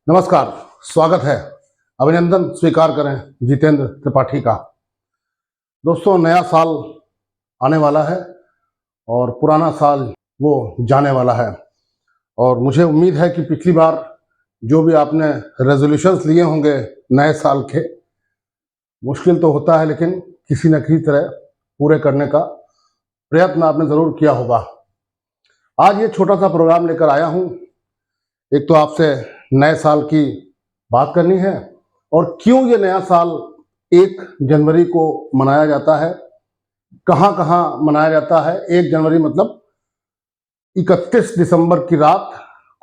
नमस्कार, स्वागत है। अभिनंदन स्वीकार करें जितेंद्र त्रिपाठी का। दोस्तों, नया साल आने वाला है और पुराना साल वो जाने वाला है। और मुझे उम्मीद है कि पिछली बार जो भी आपने रेजोल्यूशंस लिए होंगे नए साल के, मुश्किल तो होता है लेकिन किसी न किसी तरह पूरे करने का प्रयत्न आपने ज़रूर किया होगा। आज ये छोटा सा प्रोग्राम लेकर आया हूँ। एक तो आपसे नए साल की बात करनी है और क्यों ये नया साल 1 जनवरी को मनाया जाता है, कहाँ कहाँ मनाया जाता है। 1 जनवरी मतलब 31 दिसंबर की रात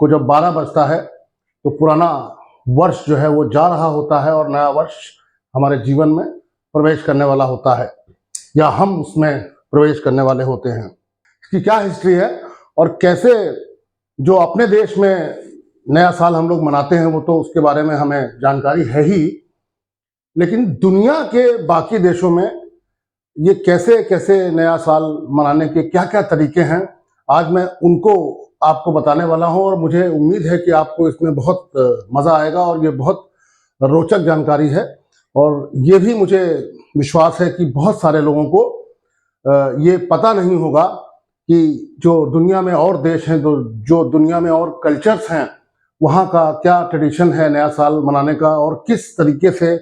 को जब 12 बजता है तो पुराना वर्ष जो है वो जा रहा होता है और नया वर्ष हमारे जीवन में प्रवेश करने वाला होता है, या हम उसमें प्रवेश करने वाले होते हैं। इसकी क्या हिस्ट्री है और कैसे जो अपने देश में नया साल हम लोग मनाते हैं वो तो उसके बारे में हमें जानकारी है ही, लेकिन दुनिया के बाकी देशों में ये कैसे कैसे नया साल मनाने के क्या क्या तरीके हैं, आज मैं उनको आपको बताने वाला हूं। और मुझे उम्मीद है कि आपको इसमें बहुत मज़ा आएगा और ये बहुत रोचक जानकारी है। और ये भी मुझे विश्वास है कि बहुत सारे लोगों को ये पता नहीं होगा कि जो दुनिया में और देश हैं, जो दुनिया में और कल्चर्स हैं, वहाँ का क्या ट्रेडिशन है नया साल मनाने का और किस तरीके से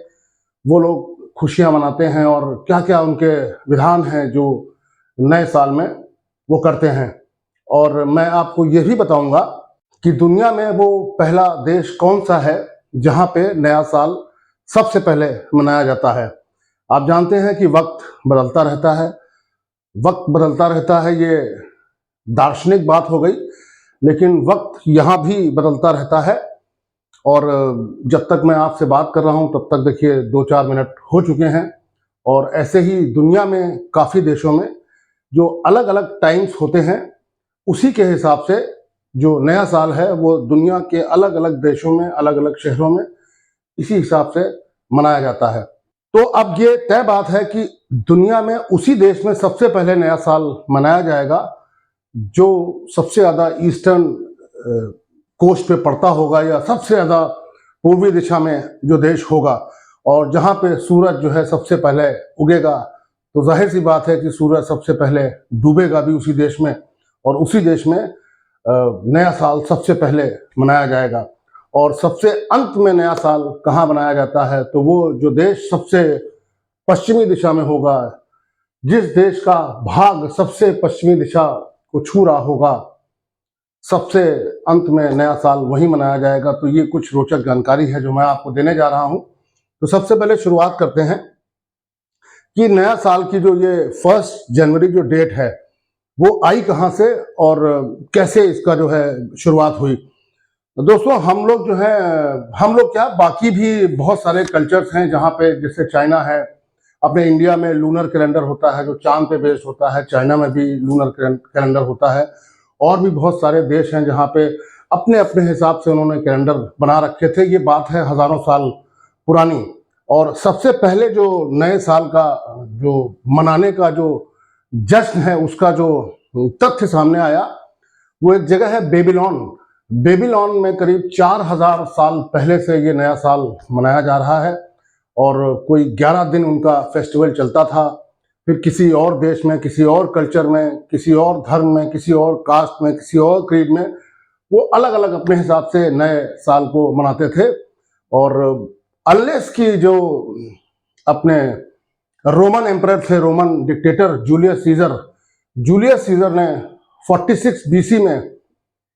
वो लोग खुशियाँ मनाते हैं और क्या क्या उनके विधान हैं जो नए साल में वो करते हैं। और मैं आपको ये भी बताऊंगा कि दुनिया में वो पहला देश कौन सा है जहाँ पे नया साल सबसे पहले मनाया जाता है। आप जानते हैं कि वक्त बदलता रहता है, वक्त बदलता रहता है, ये दार्शनिक बात हो गई, लेकिन वक्त यहाँ भी बदलता रहता है। और जब तक मैं आपसे बात कर रहा हूँ तब तक देखिए 2-4 मिनट हो चुके हैं। और ऐसे ही दुनिया में काफ़ी देशों में जो अलग अलग टाइम्स होते हैं, उसी के हिसाब से जो नया साल है वो दुनिया के अलग अलग देशों में, अलग अलग शहरों में इसी हिसाब से मनाया जाता है। तो अब ये तय बात है कि दुनिया में उसी देश में सबसे पहले नया साल मनाया जाएगा जो सबसे ज़्यादा ईस्टर्न कोस्ट पे पड़ता होगा, या सबसे ज़्यादा पूर्वी दिशा में जो देश होगा, और जहाँ पे सूरज जो है सबसे पहले उगेगा। तो जाहिर सी बात है कि सूरज सबसे पहले डूबेगा भी उसी देश में, और उसी देश में नया साल सबसे पहले मनाया जाएगा। और सबसे अंत में नया साल कहाँ मनाया जाता है, तो वो जो देश सबसे पश्चिमी दिशा में होगा, जिस देश का भाग सबसे पश्चिमी दिशा को छू रहा होगा, सबसे अंत में नया साल वही मनाया जाएगा। तो ये कुछ रोचक जानकारी है जो मैं आपको देने जा रहा हूं। तो सबसे पहले शुरुआत करते हैं कि नया साल की जो ये 1 जनवरी जो डेट है वो आई कहाँ से और कैसे इसका जो है शुरुआत हुई। दोस्तों, हम लोग जो है, हम लोग क्या, बाकी भी बहुत सारे कल्चर्स हैं जहाँ पे, जैसे चाइना है, अपने इंडिया में लूनर कैलेंडर होता है जो चांद पे बेस्ड होता है, चाइना में भी लूनर कैलेंडर होता है। और भी बहुत सारे देश हैं जहाँ पे अपने अपने हिसाब से उन्होंने कैलेंडर बना रखे थे। ये बात है हजारों साल पुरानी। और सबसे पहले जो नए साल का जो मनाने का जो जश्न है, उसका जो तथ्य सामने आया, वो एक जगह है बेबीलोन। बेबीलोन में करीब 4000 साल पहले से ये नया साल मनाया जा रहा है और कोई 11 दिन उनका फेस्टिवल चलता था। फिर किसी और देश में, किसी और कल्चर में, किसी और धर्म में, किसी और कास्ट में, किसी और क्रीड में वो अलग अलग अपने हिसाब से नए साल को मनाते थे। और अनलेस की जो अपने रोमन एम्परर थे, रोमन डिक्टेटर जूलियस सीजर ने 46 बीसी में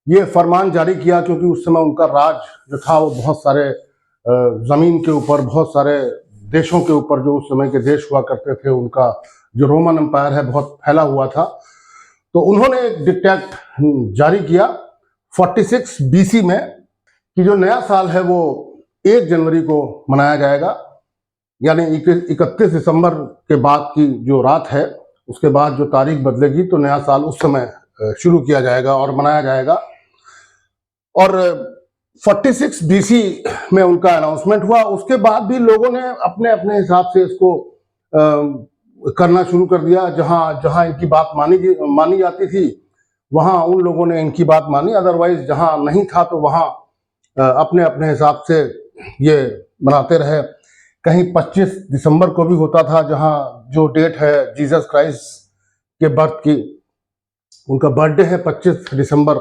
ये फरमान जारी किया, क्योंकि उस समय उनका राज जो था वो बहुत सारे ज़मीन के ऊपर, बहुत सारे देशों के ऊपर, जो उस समय के देश हुआ करते थे, उनका जो रोमन एम्पायर है बहुत फैला हुआ था। तो उन्होंने एक डिक्टेट जारी किया 46 बीसी में कि जो नया साल है वो 1 जनवरी को मनाया जाएगा, यानी 31 दिसंबर के बाद की जो रात है उसके बाद जो तारीख बदलेगी तो नया साल उस समय शुरू किया जाएगा और मनाया जाएगा। और 46 बीसी में उनका अनाउंसमेंट हुआ। उसके बाद भी लोगों ने अपने अपने हिसाब से इसको करना शुरू कर दिया। जहाँ जहाँ इनकी बात मानी जाती थी वहाँ उन लोगों ने इनकी बात मानी, अदरवाइज जहाँ नहीं था तो वहाँ अपने अपने हिसाब से ये मनाते रहे। कहीं 25 दिसंबर को भी होता था, जहां जो डेट है जीसस क्राइस्ट के बर्थ की, उनका बर्थडे है 25 दिसंबर।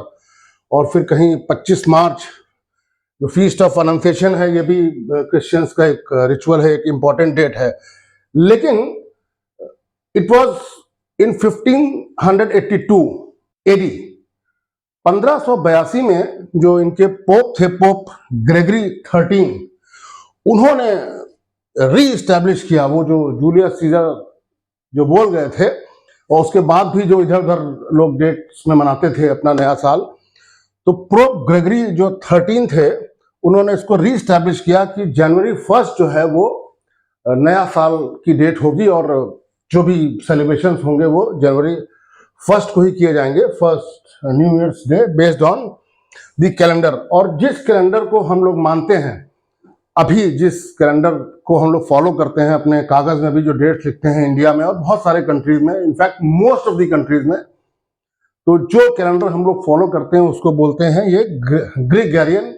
और फिर कहीं 25 मार्च जो फीस्ट ऑफ अनंसेशन है, ये भी क्रिश्चियंस का एक रिचुअल है, एक इम्पॉर्टेंट डेट है। लेकिन इट वॉज इन 1582 एडी, 1582 में जो इनके पोप थे, पोप ग्रेगरी 13, उन्होंने री इस्टेब्लिश किया वो जो जूलियस सीजर जो बोल गए थे। और उसके बाद भी जो इधर उधर लोग डेट्स में मनाते थे अपना नया साल, तो पोप ग्रेगरी जो 13 थे, उन्होंने इसको री इस्टेब्लिश किया कि जनवरी 1 जो है वो नया साल की डेट होगी, और जो भी सेलिब्रेशंस होंगे वो जनवरी 1 को ही किए जाएंगे, first new years day based on the calendar. और जिस कैलेंडर को हम लोग मानते हैं, अभी जिस कैलेंडर को हम लोग फॉलो करते हैं, अपने कागज में भी जो डेट्स लिखते हैं इंडिया में और बहुत सारे कंट्रीज में, in fact most of the countries में, तो जो कैलेंडर हम लोग फॉलो करते हैं उसको बोलते हैं ये ग्रेगोरियन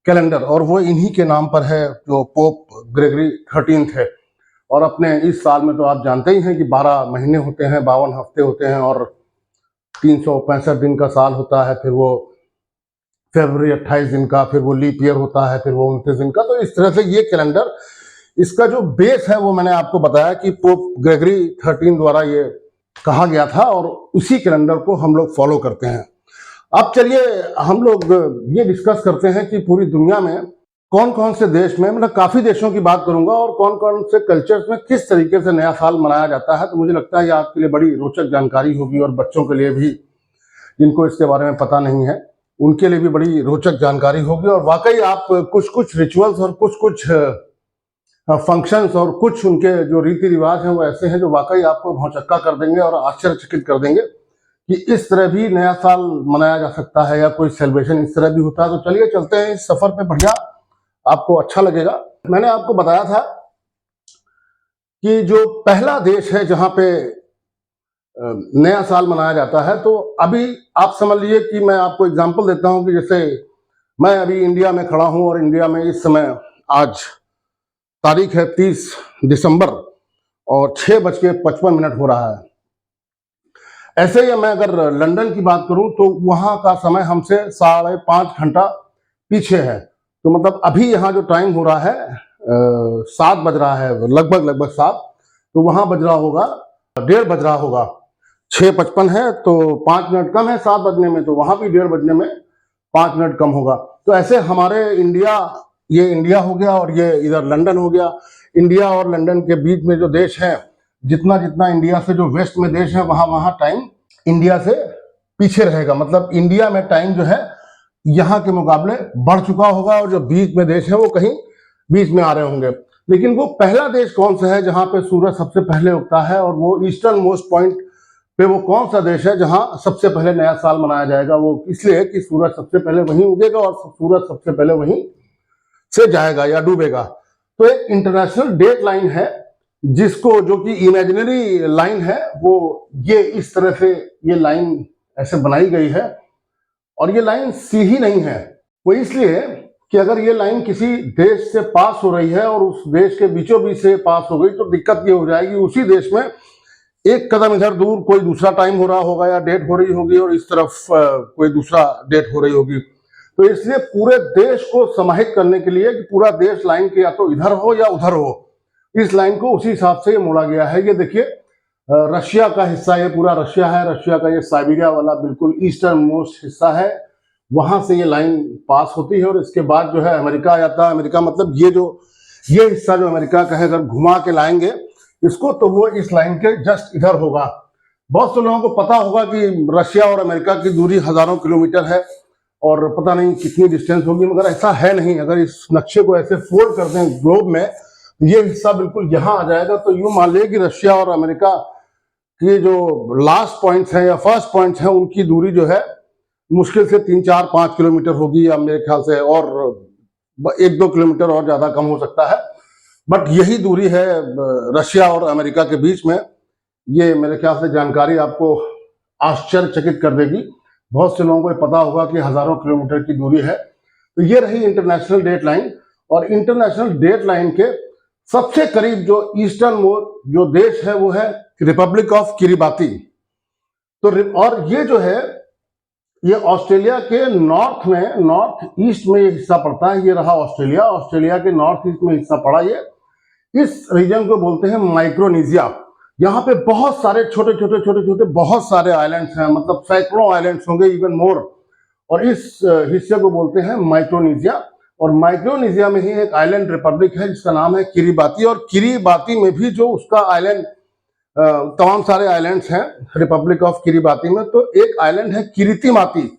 कैलेंडर, और वो इन्हीं के नाम पर है जो पोप ग्रेगरी 13 थे। और अपने इस साल में तो आप जानते ही हैं कि 12 महीने होते हैं, 52 हफ्ते होते हैं, और 365 दिन का साल होता है। फिर वो फरवरी 28 दिन का, फिर वो लीप ईयर होता है, फिर वो 29 दिन का। तो इस तरह से ये कैलेंडर, इसका जो बेस है वो मैंने आपको बताया कि पोप ग्रेगरी 13 द्वारा ये कहा गया था, और उसी कैलेंडर को हम लोग फॉलो करते हैं। अब चलिए हम लोग ये डिस्कस करते हैं कि पूरी दुनिया में कौन कौन से देश में, मतलब काफी देशों की बात करूंगा, और कौन कौन से कल्चर्स में किस तरीके से नया साल मनाया जाता है। तो मुझे लगता है ये आपके लिए बड़ी रोचक जानकारी होगी, और बच्चों के लिए भी, जिनको इसके बारे में पता नहीं है, उनके लिए भी बड़ी रोचक जानकारी होगी। और वाकई आप कुछ कुछ रिचुअल्स और कुछ कुछ फंक्शंस और कुछ उनके जो रीति रिवाज हैं वो ऐसे हैं जो वाकई आपको भौचक्का कर देंगे और आश्चर्यचकित कर देंगे कि इस तरह भी नया साल मनाया जा सकता है, या कोई सेलिब्रेशन इस तरह भी होता है। तो चलिए चलते हैं इस सफर पे, बढ़िया, आपको अच्छा लगेगा। मैंने आपको बताया था कि जो पहला देश है जहां पे नया साल मनाया जाता है, तो अभी आप समझ लीजिए कि मैं आपको एग्जांपल देता हूं कि जैसे मैं अभी इंडिया में खड़ा हूं, और इंडिया में इस समय आज तारीख है 30 दिसंबर और 6:55 हो रहा है। ऐसे ही मैं अगर लंदन की बात करूं तो वहां का समय हमसे 5.5 घंटा पीछे है। तो मतलब अभी यहाँ जो टाइम हो रहा है 7 बज रहा है, लगभग 7, तो वहां बज रहा होगा 1:30 बज रहा होगा। 6:55 है तो 5 मिनट कम है 7 बजने में, तो वहां भी 1:30 बजने में 5 मिनट कम होगा। तो ऐसे हमारे इंडिया, ये इंडिया हो गया और ये इधर लंदन हो गया। इंडिया और लंदन के बीच में जो देश है, जितना जितना इंडिया से जो वेस्ट में देश है, वहां वहां टाइम इंडिया से पीछे रहेगा। मतलब इंडिया में टाइम जो है यहाँ के मुकाबले बढ़ चुका होगा, और जो बीच में देश है वो कहीं बीच में आ रहे होंगे। लेकिन वो पहला देश कौन सा है जहां पे सूरज सबसे पहले उगता है, और वो ईस्टर्न मोस्ट पॉइंट पे वो कौन सा देश है जहां सबसे पहले नया साल मनाया जाएगा? वो इसलिए कि सूरज सबसे पहले वहीं उगेगा और सूरज सबसे पहले वहीं से जाएगा या डूबेगा। तो एक इंटरनेशनल डेट लाइन है, जिसको, जो कि इमेजिनरी लाइन है, वो ये इस तरह से ये लाइन ऐसे बनाई गई है। और ये लाइन सीधी नहीं है, वो इसलिए कि अगर ये लाइन किसी देश से पास हो रही है और उस देश के बीचों बीच से पास हो गई, तो दिक्कत ये हो जाएगी, उसी देश में एक कदम इधर दूर कोई दूसरा टाइम हो रहा होगा या डेट हो रही होगी, और इस तरफ कोई दूसरा डेट हो रही होगी। तो इसलिए पूरे देश को समाहित करने के लिए कि पूरा देश लाइन के या तो इधर हो या उधर हो, इस लाइन को उसी हिसाब से मोड़ा गया है। ये देखिए रशिया का हिस्सा, ये पूरा रशिया है, रशिया का ये साइबेरिया वाला बिल्कुल ईस्टर्न मोस्ट हिस्सा है, वहां से ये लाइन पास होती है। और इसके बाद जो है अमेरिका आता है। अमेरिका मतलब ये हिस्सा जो अमेरिका का है, अगर घुमा के लाएंगे इसको, तो वो इस लाइन के जस्ट इधर होगा। बहुत से लोगों को पता होगा कि रशिया और अमेरिका की दूरी हजारों किलोमीटर है, और पता नहीं कितनी डिस्टेंस होगी, मगर ऐसा है नहीं। अगर इस नक्शे को ऐसे फोल्ड कर दें ग्लोब में, तो ये हिस्सा बिल्कुल यहाँ आ जाएगा। तो यूं मान लिया कि रशिया और अमेरिका के जो लास्ट पॉइंट्स हैं या फर्स्ट पॉइंट्स हैं, उनकी दूरी जो है मुश्किल से 3, 4, 5 किलोमीटर होगी, या मेरे ख्याल से और 1-2 किलोमीटर और ज्यादा कम हो सकता है। बट यही दूरी है रशिया और अमेरिका के बीच में। ये मेरे ख्याल से जानकारी आपको आश्चर्यचकित कर देगी। बहुत से लोगों को पता होगा कि हजारों किलोमीटर की दूरी है। तो ये रही इंटरनेशनल डेट लाइन, और इंटरनेशनल डेट लाइन के सबसे करीब जो ईस्टर्न जो देश है वो है रिपब्लिक ऑफ किरिबाती। तो और ये जो है ये ऑस्ट्रेलिया के नॉर्थ में, नॉर्थ ईस्ट में ये हिस्सा पड़ता है। ये रहा ऑस्ट्रेलिया, ऑस्ट्रेलिया के नॉर्थ ईस्ट में हिस्सा पड़ा ये। इस रीजन को बोलते हैं माइक्रोनेशिया। यहाँ पे बहुत सारे छोटे छोटे छोटे छोटे बहुत सारे आइलैंड्स हैं, मतलब सैकड़ों आइलैंड्स होंगे, इवन मोर। और इस हिस्से को बोलते हैं माइक्रोनेशिया। और माइक्रोनेशिया में ही एक आइलैंड रिपब्लिक है जिसका नाम है किरिबाती। और किरिबाती में भी जो उसका आइलैंड, तमाम सारे आइलैंड्स हैं रिपब्लिक ऑफ किरिबाती में, तो एक आइलैंड है किरितिमाती,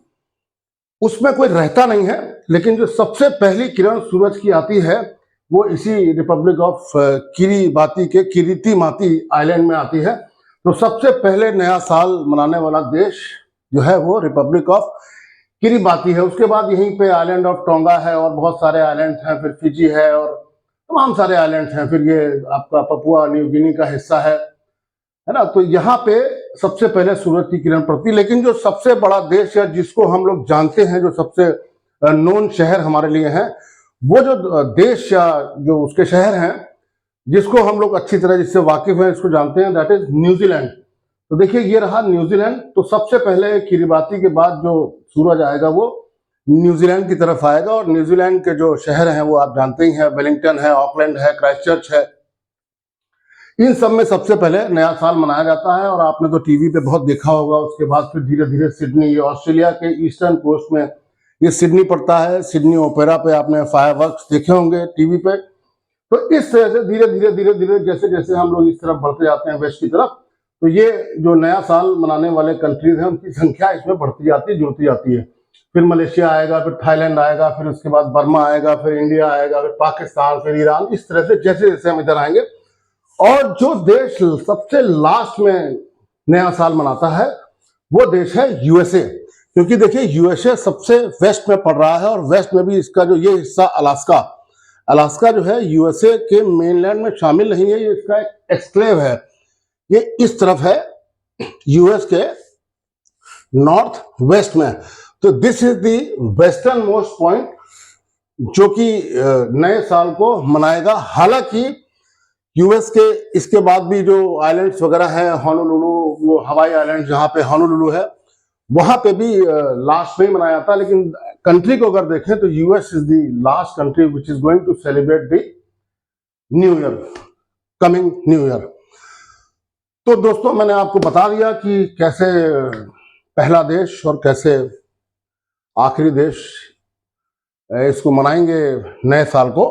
उसमें कोई रहता नहीं है, लेकिन जो सबसे पहली किरण सूरज की आती है वो इसी रिपब्लिक ऑफ किरिबाती के किरितिमाती आइलैंड में आती है। तो सबसे पहले नया साल मनाने वाला देश जो है वो रिपब्लिक ऑफ किरिबाती है। उसके बाद यहीं पे आइलैंड ऑफ टोंगा है और बहुत सारे आइलैंड्स हैं, फिर फिजी है और तमाम सारे आइलैंड्स हैं। फिर ये आपका पपुआ न्यू गिनी का हिस्सा है ना। तो यहाँ पे सबसे पहले सूरज की किरण पड़ती है। लेकिन जो सबसे बड़ा देश या जिसको हम लोग जानते हैं, जो सबसे नोन शहर हमारे लिए है, वो जो देश या जो उसके शहर हैं जिसको हम लोग अच्छी तरह जिससे वाकिफ हैं, इसको जानते हैं, दैट इज न्यूजीलैंड। तो देखिए ये रहा न्यूजीलैंड। तो सबसे पहले किरिबाती के बाद जो सूरज आएगा वो न्यूजीलैंड की तरफ आएगा। और न्यूजीलैंड के जो शहर हैं वो आप जानते ही हैं, वेलिंगटन है, ऑकलैंड है, क्राइस्टचर्च है। इन सब में सबसे पहले नया साल मनाया जाता है। और आपने तो टीवी पे बहुत देखा होगा। उसके बाद फिर धीरे धीरे सिडनी, ये ऑस्ट्रेलिया के ईस्टर्न कोस्ट में ये सिडनी पड़ता है। सिडनी ओपेरा पे आपने फायरवर्क्स देखे होंगे टीवी पे। तो इस तरह से धीरे धीरे धीरे धीरे जैसे जैसे हम लोग इस तरफ बढ़ते जाते हैं वेस्ट की तरफ, तो ये जो नया साल मनाने वाले कंट्रीज हैं उनकी संख्या इसमें बढ़ती जाती है, जुड़ती जाती है। फिर मलेशिया आएगा, फिर थाईलैंड आएगा, फिर उसके बाद बर्मा आएगा, फिर इंडिया आएगा, फिर पाकिस्तान, फिर ईरान। इस तरह से जैसे जैसे हम इधर आएंगे। और जो देश सबसे लास्ट में नया साल मनाता है वो देश है यूएसए। क्योंकि देखिए यूएसए सबसे वेस्ट में पड़ रहा है, और वेस्ट में भी इसका जो ये हिस्सा अलास्का, अलास्का जो है यूएसए के मेनलैंड में शामिल नहीं है, ये इसका एक एक्सक्लेव है। ये इस तरफ है यूएस के नॉर्थ वेस्ट में। तो this is the western most point जो कि नए साल को मनाएगा। हालांकि यूएस के इसके बाद भी जो आइलैंड्स वगैरह हैं, होनोलुलु, वो हवाई आइलैंड जहां पे होनोलुलु है, वहां पे भी लास्ट में ही मनाया जाता है। लेकिन कंट्री को अगर देखें तो US is the last country which is going to celebrate the new year, coming new year. तो दोस्तों मैंने आपको बता दिया कि कैसे पहला देश और कैसे आखिरी देश इसको मनाएंगे नए साल को।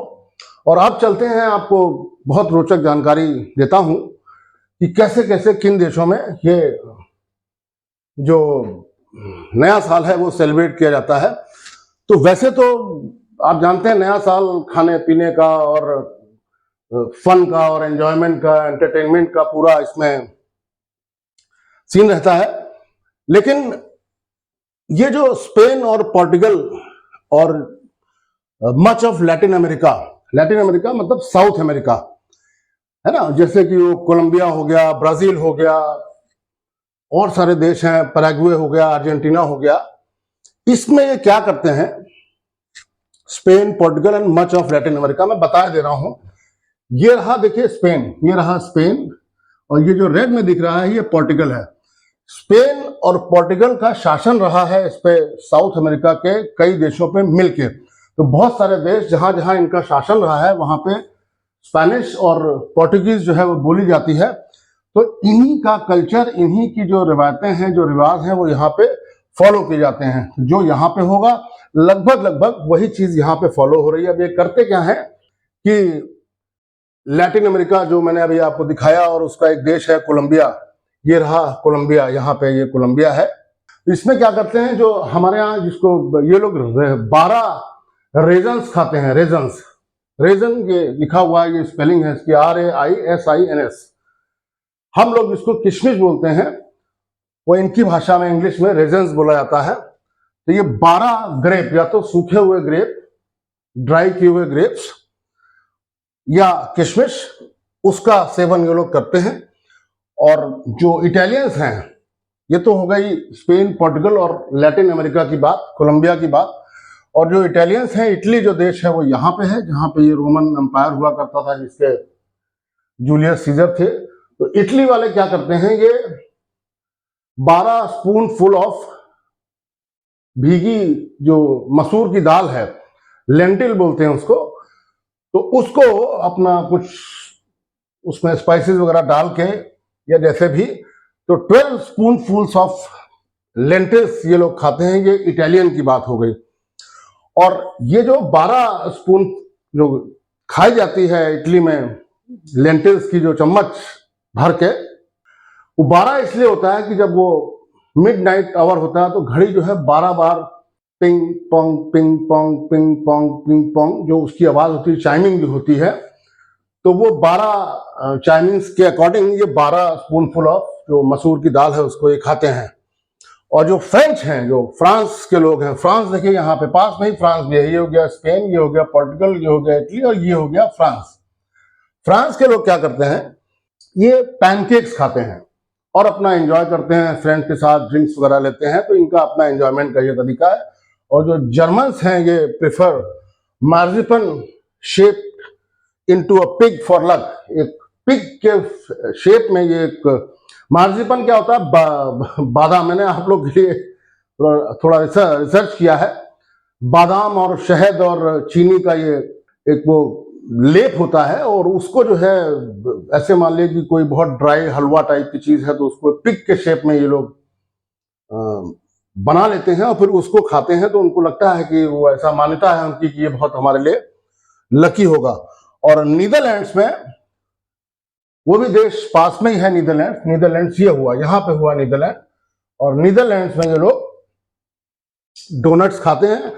और अब चलते हैं, आपको बहुत रोचक जानकारी देता हूं कि कैसे कैसे किन देशों में ये जो नया साल है वो सेलिब्रेट किया जाता है। तो वैसे तो आप जानते हैं नया साल खाने पीने का और फन का और एंजॉयमेंट का, एंटरटेनमेंट का पूरा इसमें सीन रहता है। लेकिन ये जो स्पेन और पोर्टुगल और much of Latin America, Latin America मतलब साउथ अमेरिका है ना, जैसे कि वो कोलंबिया हो गया, ब्राजील हो गया, और सारे देश हैं, पैराग्वे हो गया, अर्जेंटीना हो गया। इसमें ये क्या करते हैं, Spain, Portugal and much of Latin America, मैं बता दे रहा हूं। ये रहा देखिए स्पेन, ये रहा स्पेन, और ये जो रेड में दिख रहा है ये पोर्टुगल है। स्पेन और पोर्टुगल का शासन रहा है इस पे साउथ अमेरिका के कई देशों पे मिलके। तो बहुत सारे देश जहां जहां इनका शासन रहा है वहां पे स्पेनिश और पोर्टुगीज जो है वो बोली जाती है। तो इन्हीं का कल्चर, इन्हीं की जो रिवायतें हैं, जो रिवाज हैं, वो यहाँ पे फॉलो किए जाते हैं। जो यहाँ पे होगा लगभग लगभग वही चीज यहाँ पे फॉलो हो रही है। अब ये करते क्या है कि लैटिन अमेरिका जो मैंने अभी आपको दिखाया, और उसका एक देश है कोलंबिया, ये रहा कोलंबिया, यहाँ पे ये कोलंबिया है। इसमें क्या करते हैं, जो हमारे यहाँ जिसको ये लोग 12 रेजन्स खाते हैं, रेजन्स, रेजन ये लिखा हुआ है, ये स्पेलिंग है इसकी RAISINS। हम लोग इसको किशमिश बोलते हैं, वो इनकी भाषा में इंग्लिश में रेजन्स बोला जाता है। तो ये 12 ग्रेप, या तो सूखे हुए ग्रेप, ड्राई किए हुए ग्रेप्स, या किशमिश, उसका सेवन ये लोग करते हैं। और जो इटालियंस हैं, ये तो हो गई स्पेन, पोर्टुगल और लैटिन अमेरिका की बात, कोलंबिया की बात। और जो इटालियंस हैं, इटली जो देश है वो यहाँ पे है, जहाँ पे ये रोमन एम्पायर हुआ करता था, जिसके जूलियस सीजर थे। तो इटली वाले क्या करते हैं, ये 12 स्पून फुल ऑफ भीगी जो मसूर की दाल है, लेंटिल बोलते हैं उसको, तो उसको अपना कुछ उसमें स्पाइसेस वगैरह डाल के या जैसे भी, तो 12 स्पून फुल्स ऑफ लेंटिल्स ये लोग खाते हैं। ये इटालियन की बात हो गई। और ये जो 12 स्पून जो खाई जाती है इटली में लेंटिल्स की जो चम्मच भर के, वो 12 इसलिए होता है कि जब वो मिडनाइट आवर होता है तो घड़ी जो है 12 बार ping pong ping pong ping pong ping pong जो उसकी आवाज होती है, चाइमिंग जो होती है, तो वो 12 चाइमिंग्स के अकॉर्डिंग ये 12 स्पूनफुल ऑफ जो मसूर की दाल है उसको ये खाते हैं। और जो फ्रेंच हैं, जो फ्रांस के लोग हैं, फ्रांस देखिए यहाँ पे पास में ही फ्रांस भी है, ये हो गया स्पेन, ये हो गया पोर्टुगल, ये हो गया इटली और ये हो गया फ्रांस। फ्रांस के लोग क्या करते हैं, ये पैनकेक्स खाते हैं और अपना एंजॉय करते हैं, फ्रेंड्स के साथ ड्रिंक्स वगैरह लेते हैं, तो इनका अपना एंजॉयमेंट का ये तरीका है। और जो जर्मन्स हैं ये prefer marzipan shape into a pig for luck, एक पिग के शेप में ये एक मार्जिपन क्या होता है, बादाम। मैंने आप लोग के लिए थोड़ा रिसर्च किया है। बादाम और शहद और चीनी का ये एक वो लेप होता है और उसको जो है ऐसे मान लीजिए कि कोई बहुत ड्राई हलवा टाइप की चीज है तो उसको पिग के शेप में ये लोग बना लेते हैं और फिर उसको खाते हैं। तो उनको लगता है कि वो ऐसा मान्यता है उनकी कि ये बहुत हमारे लिए लकी होगा। और नीदरलैंड्स में, वो भी देश पास में ही है नीदरलैंड्स ये हुआ, यहाँ पे हुआ नीदरलैंड, और नीदरलैंड्स में ये लोग डोनट्स खाते हैं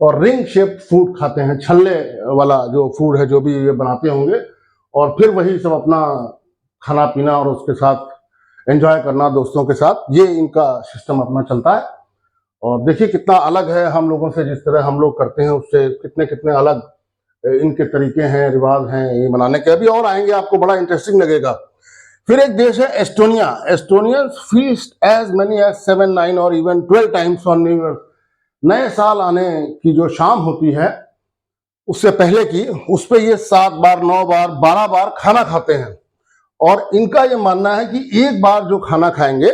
और रिंग शेप फूड खाते हैं, छल्ले वाला जो फूड है जो भी ये बनाते होंगे, और फिर वही सब अपना खाना पीना और उसके साथ एंजॉय करना दोस्तों के साथ, ये इनका सिस्टम अपना चलता है। और देखिए कितना अलग है हम लोगों से, जिस तरह हम लोग करते हैं उससे कितने कितने अलग इनके तरीके हैं, रिवाज हैं ये मनाने के। अभी और आएंगे, आपको बड़ा इंटरेस्टिंग लगेगा। फिर एक देश है Estonia. Estonians feast as many as 7, 9 और even 12 times on new year. नए साल आने की जो शाम होती है उससे पहले की, उस पर ये 7 बार, 9 बार, 12 बार खाना खाते हैं। और इनका ये मानना है कि एक बार जो खाना खाएंगे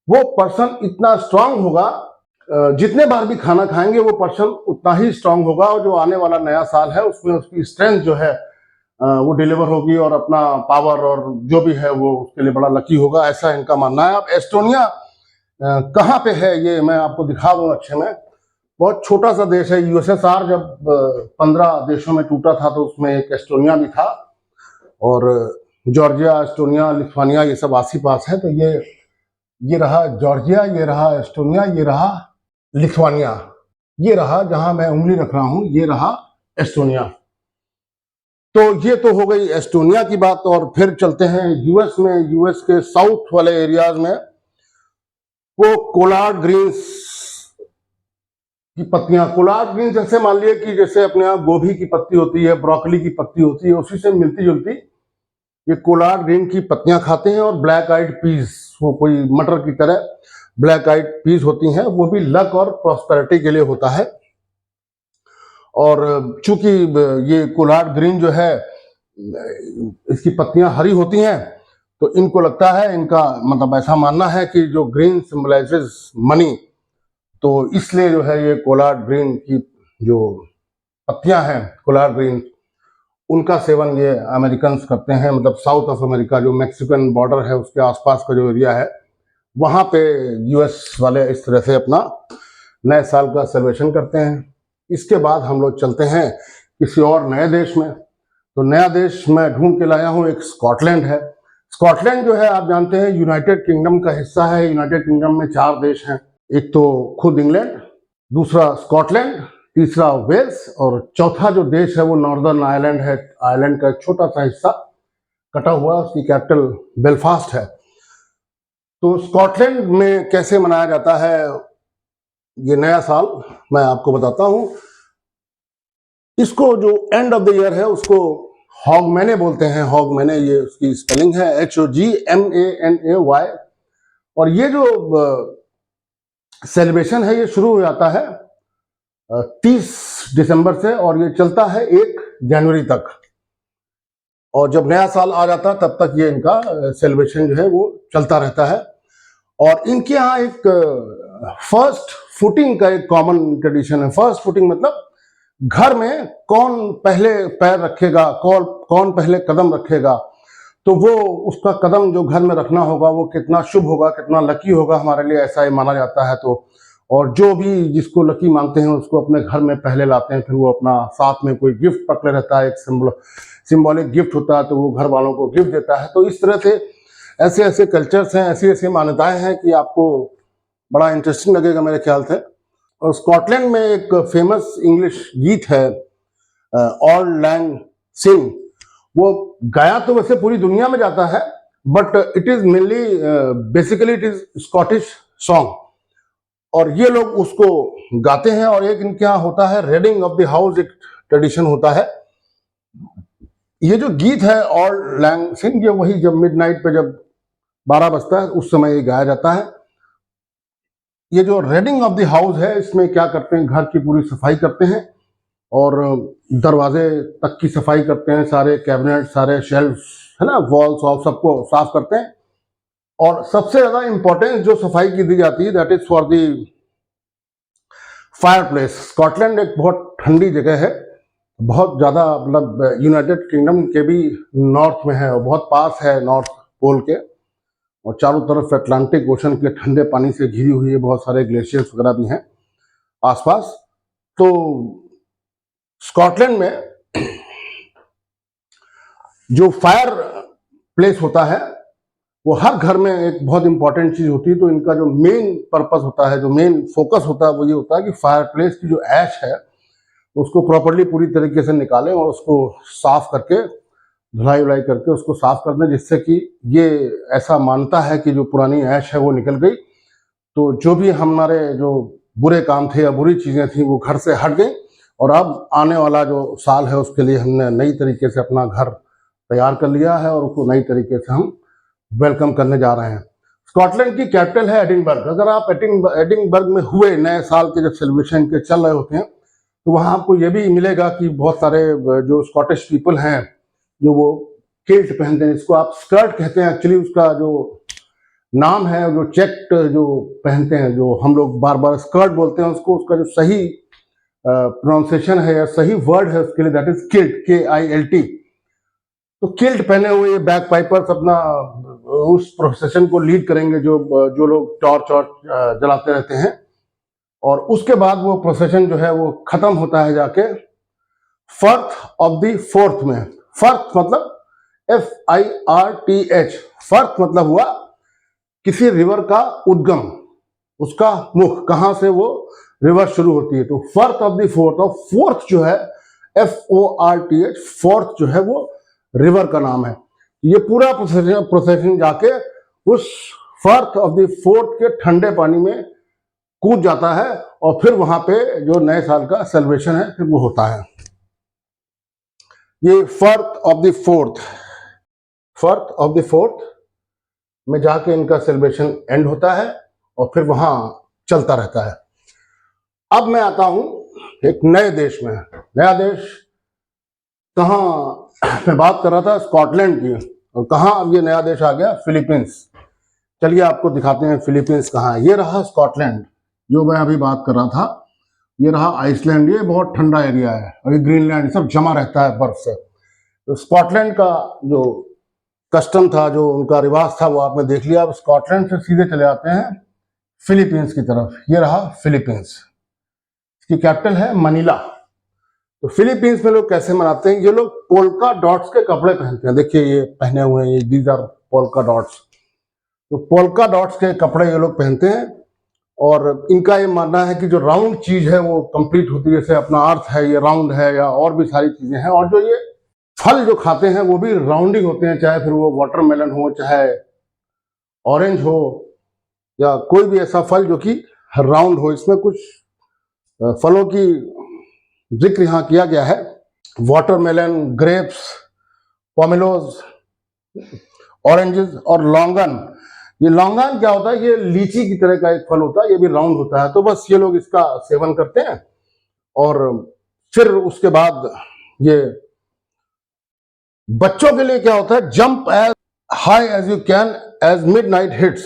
वो पर्सन इतना स्ट्रांग होगा, जितने बार भी खाना खाएंगे वो पर्सन उतना ही स्ट्रांग होगा, और जो आने वाला नया साल है उसमें उसकी स्ट्रेंथ जो है वो डिलीवर होगी और अपना पावर और जो भी है वो उसके लिए बड़ा लकी होगा, ऐसा इनका मानना है। अब एस्टोनिया कहाँ पे है ये मैं आपको दिखा दूं अच्छे में। बहुत छोटा सा देश है। यूएसएसआर जब 15 देशों में टूटा था तो उसमें एक एस्टोनिया भी था, और जॉर्जिया, एस्टोनिया, लिथुआनिया ये सब आसी पास है। तो ये रहा जॉर्जिया, ये रहा एस्टोनिया, ये रहा लिथुआनिया, ये रहा जहां मैं उंगली रख रहा हूं, ये रहा एस्टोनिया। तो ये तो हो गई एस्टोनिया की बात। और फिर चलते हैं यूएस में। यूएस के साउथ वाले एरियाज में वो कोलार्ड ग्रीन्स की पत्तियां, कोलार्ड ग्रीन्स जैसे मान लिया कि जैसे अपने यहाँ गोभी की पत्ती होती है, ब्रोकली की पत्ती होती है, उसी से मिलती जुलती ये कोलार्ड ग्रीन की पत्तियां खाते हैं। और ब्लैक आइड पीस, वो कोई मटर की तरह ब्लैक आइड पीस होती हैं, वो भी लक और प्रॉस्पेरिटी के लिए होता है। और चूंकि ये कोलार्ड ग्रीन जो है इसकी पत्तियां हरी होती हैं तो इनको लगता है, इनका मतलब ऐसा मानना है कि जो ग्रीन सिंबलाइजेस मनी, तो इसलिए जो है ये कोलार्ड ग्रीन की जो पत्तियां हैं कोलार्ड ग्रीन, उनका सेवन ये अमेरिकन करते हैं। मतलब साउथ ऑफ अमेरिका, जो मैक्सिकन बॉर्डर है उसके आसपास का जो एरिया है, वहां पे यूएस वाले इस तरह से अपना नए साल का सेलिब्रेशन करते हैं। इसके बाद हम लोग चलते हैं किसी और नए देश में। तो नया देश मैं ढूंढ के लाया हूं, एक स्कॉटलैंड है। स्कॉटलैंड जो है आप जानते हैं यूनाइटेड किंगडम का हिस्सा है। यूनाइटेड किंगडम में 4 देश हैं, एक तो खुद इंग्लैंड, दूसरा स्कॉटलैंड, तीसरा वेल्स, और चौथा जो देश है वो नॉर्दर्न आयरलैंड है। आयरलैंड का एक छोटा सा हिस्सा कटा हुआ, उसकी कैपिटल बेलफास्ट है। तो स्कॉटलैंड में कैसे मनाया जाता है ये नया साल, मैं आपको बताता हूं। इसको जो एंड ऑफ द ईयर है उसको हॉगमैने बोलते हैं। हॉगमैने ये उसकी स्पेलिंग है, HOGMANAY। और ये जो सेलिब्रेशन है ये शुरू हो जाता है 30 दिसंबर से, और ये चलता है 1 जनवरी तक। और जब नया साल आ जाता है तब तक ये इनका सेलिब्रेशन जो है वो चलता रहता है। और इनके यहाँ एक फर्स्ट फुटिंग का एक कॉमन ट्रेडिशन है। फर्स्ट फुटिंग मतलब घर में कौन पहले पैर रखेगा, कौन पहले कदम रखेगा, तो वो उसका कदम जो घर में रखना होगा वो कितना शुभ होगा, कितना लकी होगा हमारे लिए, ऐसा ही माना जाता है। तो और जो भी जिसको लकी मानते हैं उसको अपने घर में पहले लाते हैं, फिर वो अपना साथ में कोई गिफ्ट पकड़े रहता है, एक सिंबॉलिक गिफ्ट होता है, तो वो घर वालों को गिफ्ट देता है। तो इस तरह से ऐसे ऐसे कल्चर्स हैं, ऐसी ऐसी मान्यताएं हैं कि आपको बड़ा इंटरेस्टिंग लगेगा मेरे ख्याल से। और स्कॉटलैंड में एक फेमस इंग्लिश गीत है ऑल्ड लैंग सिंग। वो गाया तो वैसे पूरी दुनिया में जाता है, but it is mainly basically it is Scottish song, और ये लोग उसको गाते हैं। और एक इनके यहाँ होता है रेडिंग ऑफ द हाउस, एक ट्रेडिशन होता है। ये जो गीत है ऑल्ड लैंग सिंग, ये वही जब मिडनाइट पे जब 12 बजता है उस समय ये गाया जाता है। ये जो रेडिंग ऑफ द हाउस है, इसमें क्या करते हैं, घर की पूरी सफाई करते हैं और दरवाजे तक की सफाई करते हैं, सारे कैबिनेट, सारे शेल्फ है ना, वॉल्स और सबको साफ करते हैं। और सबसे ज्यादा इंपॉर्टेंस जो सफाई की दी जाती है that is for the fire place. Scotland एक बहुत ठंडी जगह है, बहुत ज्यादा, मतलब यूनाइटेड किंगडम के भी नॉर्थ में है और बहुत पास है नॉर्थ पोल के, और चारों तरफ अटलांटिक ओशन के ठंडे पानी से घिरी हुई है, बहुत सारे ग्लेशियर्स वगैरह भी हैं आसपास। तो स्कॉटलैंड में जो फायर प्लेस होता है वो हर घर में एक बहुत इंपॉर्टेंट चीज होती है। तो इनका जो मेन पर्पस होता है, जो मेन फोकस होता है, वो ये होता है कि फायर प्लेस की जो ऐश है उसको प्रॉपर्ली पूरी तरीके से निकालें और उसको साफ करके, धुलाई उलाई करके उसको साफ कर दें, जिससे कि ये ऐसा मानता है कि जो पुरानी ऐश है वो निकल गई, तो जो भी हमारे जो बुरे काम थे या बुरी चीजें थी वो घर से हट गई, और अब आने वाला जो साल है उसके लिए हमने नई तरीके से अपना घर तैयार कर लिया है और उसको नई तरीके से हम वेलकम करने जा रहे हैं। स्कॉटलैंड की कैपिटल है एडिनबर्ग। अगर आप एडिनबर्ग में हुए नए साल के जब सेलिब्रेशन के चल रहे होते हैं, तो वहां आपको ये भी मिलेगा कि बहुत सारे जो स्कॉटिश पीपल हैं जो वो किल्ट पहनते हैं, जिसको आप स्कर्ट कहते हैं। एक्चुअली उसका जो नाम है, जो चेक्ड जो पहनते हैं, जो हम लोग बार बार स्कर्ट बोलते हैं उसको, उसका जो सही प्रोनाउंसिएशन है या सही वर्ड है उसके लिए दैट इज किल्ट, KILT। तो किल्ट पहने हुए ये बैक पाइपर्स अपना उस प्रोसेशन को लीड करेंगे, जो लोग टॉर्च और जलाते रहते हैं। और उसके बाद वो प्रोसेशन जो है वो खत्म होता है जाके फर्थ ऑफ द फोर्थ में। फर्थ मतलब FIRTH। फर्थ मतलब हुआ किसी रिवर का उद्गम, उसका मुख, कहां से वो रिवर शुरू होती है। तो फर्थ ऑफ द फोर्थ, और फोर्थ जो है FORTH, फोर्थ जो है वो रिवर का नाम है। ये पूरा प्रोसेशन जाके उस फर्थ ऑफ द फोर्थ के ठंडे पानी में कूद जाता है, और फिर वहां पे जो नए साल का सेलिब्रेशन है फिर वो होता है। ये फर्थ ऑफ द फोर्थ में जाके इनका सेलिब्रेशन एंड होता है और फिर वहां चलता रहता है। अब मैं आता हूं एक नए देश में। नया देश कहाँ, मैं बात कर रहा था स्कॉटलैंड की, और कहाँ अब ये नया देश आ गया, फिलीपींस। चलिए आपको दिखाते हैं फिलीपींस कहाँ है। ये रहा स्कॉटलैंड जो मैं अभी बात कर रहा था, ये रहा आइसलैंड। ये बहुत ठंडा एरिया है, और ये ग्रीनलैंड, सब जमा रहता है बर्फ से। तो स्कॉटलैंड का जो कस्टम था, जो उनका रिवाज था, वो आपने देख लिया। अब स्कॉटलैंड से सीधे चले आते हैं फिलीपींस की तरफ। ये रहा फिलीपींस, इसकी कैपिटल है मनीला। तो फिलीपींस में लोग कैसे मनाते हैं, ये लोग पोल्का डॉट्स के कपड़े पहनते हैं। देखिए ये पहने हुए हैं, ये दीज आर पोल्का डॉट्स। तो पोल्का डॉट्स के कपड़े ये लोग पहनते हैं, और इनका ये मानना है कि जो राउंड चीज है वो कंप्लीट होती है, जैसे अपना अर्थ है ये राउंड है, या और भी सारी चीजें हैं। और जो ये फल जो खाते हैं वो भी राउंडिंग होते हैं, चाहे फिर वो वाटरमेलन हो, चाहे ऑरेंज हो, या कोई भी ऐसा फल जो कि राउंड हो। इसमें कुछ फलों की जिक्र यहाँ किया गया है, वाटरमेलन, ग्रेप्स, पोमेलोज, ऑरेंजेस और लॉन्गन। ये लॉन्गन क्या होता है, ये लीची की तरह का एक फल होता है, ये भी राउंड होता है। तो बस ये लोग इसका सेवन करते हैं और फिर उसके बाद ये बच्चों के लिए क्या होता है, jump as high as you can as midnight hits.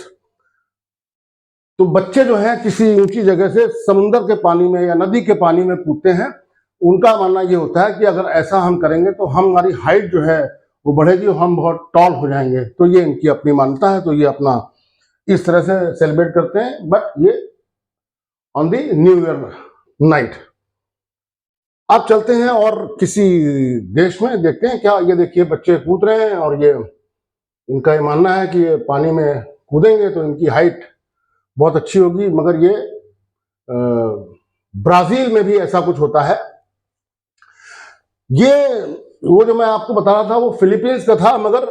तो बच्चे जो हैं किसी ऊंची जगह से समुद्र के पानी में या नदी के पानी में कूदते हैं। उनका मानना ये होता है कि अगर ऐसा हम करेंगे तो हमारी हाइट जो है वो बढ़ेगी और हम बहुत टॉल हो जाएंगे। तो ये इनकी अपनी मान्यता है, तो ये अपना इस तरह से सेलिब्रेट करते हैं, बट ये on the new year night. अब चलते हैं और किसी देश में देखते हैं क्या। ये देखिए बच्चे कूद रहे हैं और ये इनका ये मानना है कि ये पानी में कूदेंगे तो इनकी हाइट बहुत अच्छी होगी। मगर ये ब्राजील में भी ऐसा कुछ होता है। ये वो जो मैं आपको बता रहा था वो फिलीपींस का था, मगर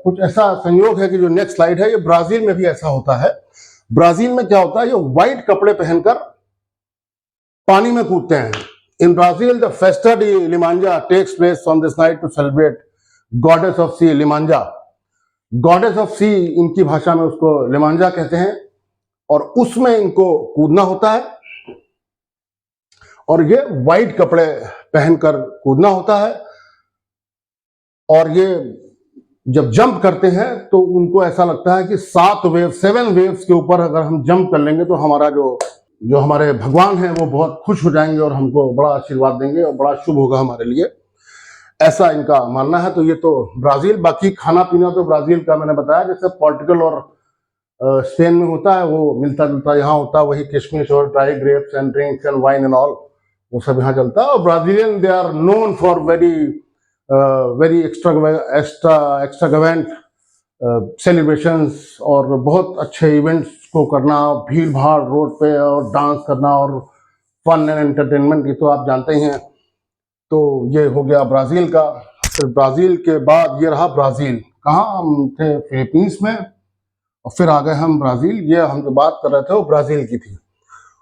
कुछ ऐसा संयोग है कि जो नेक्स्ट स्लाइड है ये ब्राजील में भी ऐसा होता है। ब्राजील में क्या होता है, ये व्हाइट कपड़े पहनकर पानी में कूदते हैं। In Brazil the Festa de Iemanja takes place on this night to celebrate goddess of sea Iemanja. Goddess of sea इनकी भाषा में उसको लिमांजा कहते हैं, और उसमें इनको कूदना होता है और ये व्हाइट कपड़े पहनकर कूदना होता है। और ये जब जंप करते हैं तो उनको ऐसा लगता है कि 7 वेव्स के ऊपर अगर हम जंप कर लेंगे तो हमारा जो हमारे भगवान हैं वो बहुत खुश हो जाएंगे और हमको बड़ा आशीर्वाद देंगे और बड़ा शुभ होगा हमारे लिए, ऐसा इनका मानना है। तो ये तो ब्राजील। बाकी खाना पीना तो ब्राजील का मैंने बताया, जैसे पोर्टुगल और स्पेन में होता है वो मिलता जुलता यहाँ होता है, वही किशमिश और dry grapes and drinks and wine and all वो सब यहाँ चलता है। और Brazilians they are known for very extravagant celebrations और बहुत अच्छे इवेंट्स को करना, भीड़ भाड़ रोड पे और डांस करना और फन एंड एंटरटेनमेंट, ये तो आप जानते ही हैं। तो ये हो गया ब्राजील का। फिर ब्राजील के बाद ये रहा ब्राजील। कहाँ हम थे, फिलीपींस में, और फिर आ गए हम ब्राजील। ये हम जो बात कर रहे थे वो ब्राजील की थी।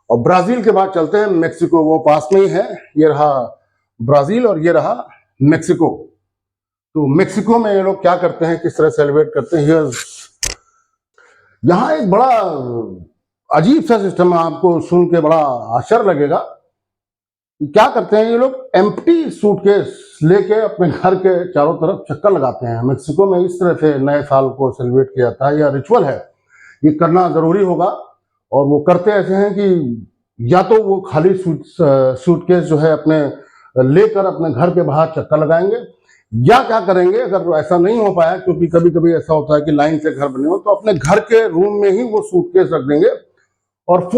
और ब्राजील के बाद चलते हैं मेक्सिको, वो पास में ही है। ये रहा ब्राजील और ये रहा मेक्सिको। तो मेक्सिको में ये लोग क्या करते हैं, किस तरह सेलिब्रेट करते हैं, यहाँ एक बड़ा अजीब सा सिस्टम है, आपको सुन के बड़ा आश्चर्य लगेगा। क्या करते हैं ये लोग, एम्प्टी सूटकेस लेके अपने घर के चारों तरफ चक्कर लगाते हैं। मेक्सिको में इस तरह से नए साल को सेलिब्रेट किया जाता है, या रिचुअल है, ये करना जरूरी होगा। और वो करते ऐसे हैं कि या तो वो खाली सूटकेस जो है अपने लेकर अपने घर के बाहर चक्कर लगाएंगे, या क्या करेंगे अगर ऐसा नहीं हो पाया, क्योंकि कभी कभी ऐसा होता है कि लाइन से घर बने हो, तो अपने घर के रूम में ही वो सूटकेस रख देंगे और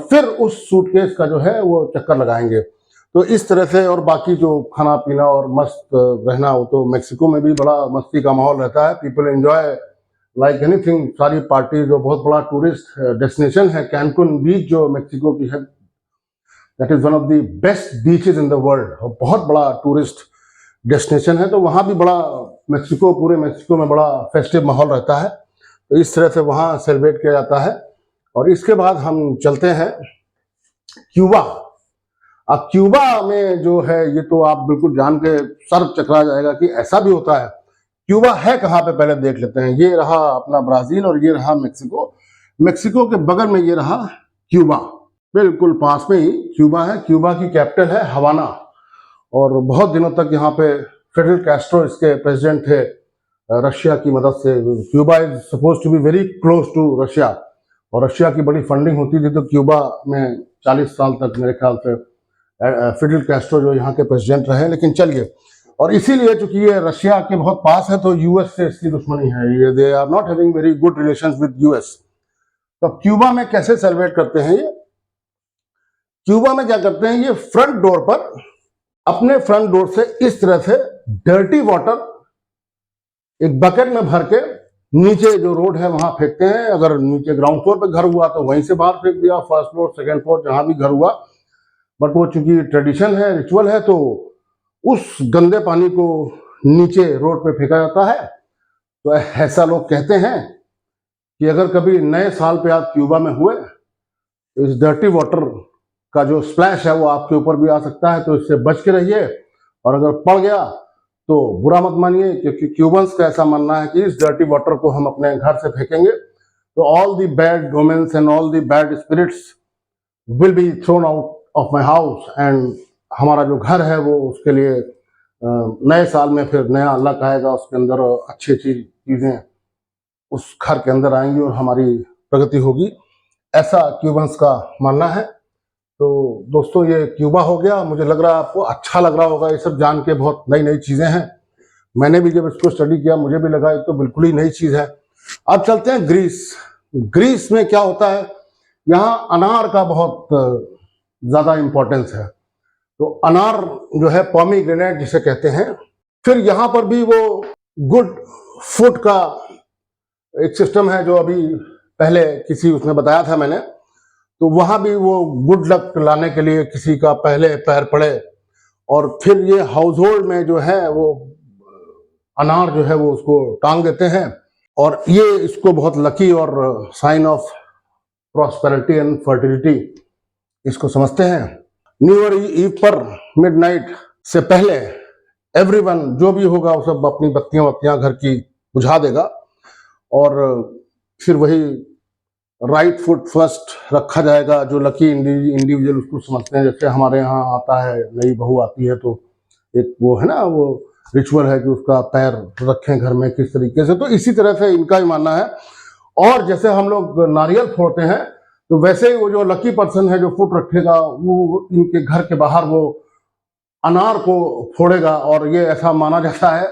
फिर उस सूटकेस का जो है वो चक्कर लगाएंगे। तो इस तरह से, और बाकी जो खाना पीना और मस्त रहना, वो तो मेक्सिको में भी बड़ा मस्ती का माहौल रहता है। पीपल एंजॉय लाइक एनीथिंग, सारी पार्टी। जो बहुत बड़ा टूरिस्ट डेस्टिनेशन है कैनकुन बीच जो मेक्सिको की है, that is one of the best beaches in the world, और बहुत बड़ा टूरिस्ट डेस्टिनेशन है। तो वहाँ भी बड़ा पूरे मेक्सिको में बड़ा फेस्टिव माहौल रहता है। तो इस तरह से वहाँ सेलिब्रेट किया जाता है। और इसके बाद हम चलते हैं क्यूबा। अब क्यूबा में जो है, ये तो आप बिल्कुल जान के सर चकरा जाएगा कि ऐसा भी होता है। क्यूबा है कहाँ पे, पहले देख लेते हैं। ये रहा अपना ब्राजील और ये रहा मेक्सिको। मेक्सिको के बगल में ये रहा क्यूबा, बिल्कुल पास में ही क्यूबा है। क्यूबा की कैपिटल है हवाना, और बहुत दिनों तक यहाँ पे फिडेल कैस्ट्रो इसके प्रेसिडेंट थे रशिया की मदद से। Cuba is suppose to be very close to Russia, और रशिया की बड़ी फंडिंग होती थी। तो क्यूबा में 40 साल तक मेरे ख्याल से फिडेल कैस्ट्रो जो यहाँ के प्रेसिडेंट रहे। लेकिन चलिए, और इसीलिए चूंकि ये रशिया के बहुत पास है तो यूएस से इसकी दुश्मनी है, ये they are not having very good relations with US. तो क्यूबा में कैसे सेलिब्रेट करते हैं ये, क्यूबा में क्या करते हैं, ये फ्रंट डोर पर, अपने फ्रंट डोर से इस तरह से डर्टी वाटर एक बकेट में भर के नीचे जो रोड है वहां फेंकते हैं। अगर नीचे ग्राउंड फ्लोर पे घर हुआ तो वहीं से बाहर फेंक दिया, फर्स्ट फ्लोर सेकंड फ्लोर जहां भी घर हुआ। बट वो चूंकि ट्रेडिशन है, रिचुअल है, तो उस गंदे पानी को नीचे रोड पे फेंका जाता है। तो ऐसा लोग कहते हैं कि अगर कभी नए साल पे आप क्यूबा में हुए तो इस डर्टी वाटर का जो स्प्लैश है वो आपके ऊपर भी आ सकता है, तो इससे बच के रहिए। और अगर पड़ गया तो बुरा मत मानिए, क्योंकि क्यूबन्स का ऐसा मानना है कि इस डर्टी वाटर को हम अपने घर से फेंकेंगे तो all the bad omens and all the bad spirits will be thrown out of my house and हमारा जो घर है वो उसके लिए नए साल में फिर नया लक आएगा, उसके अंदर अच्छी अच्छी चीज़ें उस घर के अंदर आएंगी और हमारी प्रगति होगी, ऐसा क्यूबन्स का मानना है। तो दोस्तों ये क्यूबा हो गया। मुझे लग रहा है आपको अच्छा लग रहा होगा, ये सब जान के बहुत नई नई चीज़ें हैं। मैंने भी जब इसको स्टडी किया मुझे भी लगा ये तो बिल्कुल ही नई चीज़ है। अब चलते हैं ग्रीस। ग्रीस में क्या होता है, यहाँ अनार का बहुत ज़्यादा इम्पोर्टेंस है। तो अनार जो है पोमीग्रेनेट जिसे कहते हैं। फिर यहाँ पर भी वो गुड फूड का एक सिस्टम है जो अभी पहले किसी उसने बताया था मैंने, तो वहाँ भी वो गुड लक लाने के लिए किसी का पहले पैर पड़े और फिर ये हाउस होल्ड में जो है वो अनार जो है वो उसको टांग देते हैं और ये इसको बहुत लकी और sign of prosperity and fertility इसको समझते हैं। न्यू ईयर ईव पर मिडनाइट से पहले एवरीवन जो भी होगा वो सब अपनी बत्तियां घर की बुझा देगा और फिर वही राइट फुट फर्स्ट रखा जाएगा। जो लकी इंडिविजुअल उसको समझते हैं, जैसे हमारे यहाँ आता है नई बहू आती है तो एक वो है ना वो रिचुअल है कि उसका पैर रखें घर में किस तरीके से, तो इसी तरह से इनका ही मानना है। और जैसे हम लोग नारियल फोड़ते हैं तो वैसे ही वो जो लकी पर्सन है जो फुट रखेगा वो इनके घर के बाहर वो अनार को फोड़ेगा और ये ऐसा माना जाता है